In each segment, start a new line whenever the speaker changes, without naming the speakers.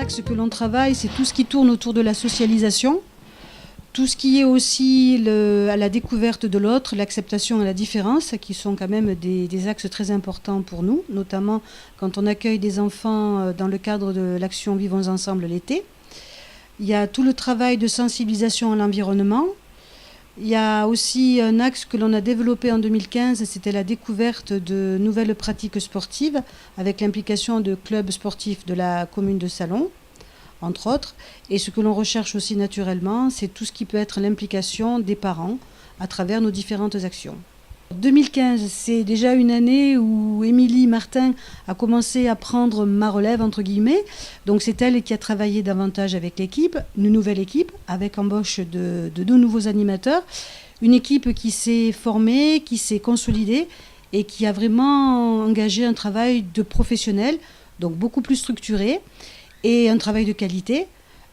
axes que l'on travaille, c'est tout ce qui tourne autour de la socialisation, tout ce qui est aussi à la découverte de l'autre, l'acceptation et la différence, qui sont quand même des axes très importants pour nous, notamment quand on accueille des enfants dans le cadre de l'action Vivons ensemble l'été. Il y a tout le travail de sensibilisation à l'environnement. Il y a aussi un axe que l'on a développé en 2015, c'était la découverte de nouvelles pratiques sportives avec l'implication de clubs sportifs de la commune de Salon, entre autres. Et ce que l'on recherche aussi naturellement, c'est tout ce qui peut être l'implication des parents à travers nos différentes actions. 2015, c'est déjà une année où Émilie Martin a commencé à prendre ma relève, entre guillemets. Donc c'est elle qui a travaillé davantage avec l'équipe, une nouvelle équipe, avec embauche de 2 nouveaux animateurs. Une équipe qui s'est formée, qui s'est consolidée et qui a vraiment engagé un travail de professionnel, donc beaucoup plus structuré, et un travail de qualité.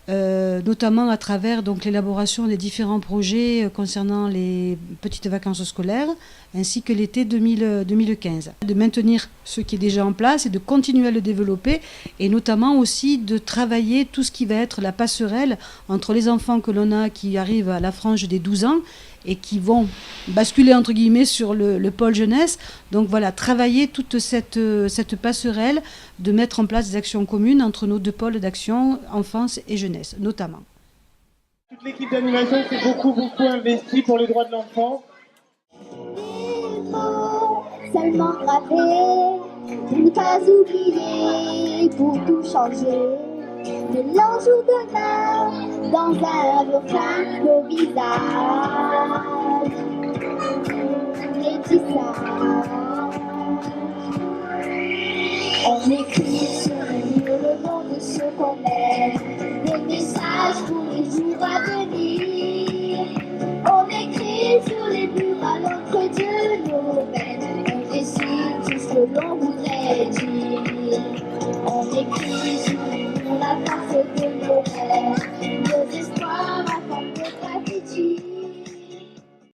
Notamment à travers donc, l'élaboration des différents projets concernant les petites vacances scolaires ainsi que l'été 2015. De maintenir ce qui est déjà en place et de continuer à le développer et notamment aussi de travailler tout ce qui va être la passerelle entre les enfants que l'on a qui arrivent à la frange des 12 ans et qui vont basculer entre guillemets sur le pôle jeunesse. Donc voilà, travailler toute cette passerelle, de mettre en place des actions communes entre nos 2 pôles d'action, enfance et jeunesse, notamment.
Toute l'équipe d'animation s'est beaucoup investie pour les droits de l'enfant.
Seulement gravés, une case oubliée pour tout changer. De l'ange ou de l'âme dans un volcan visage. Les tissages. On écrit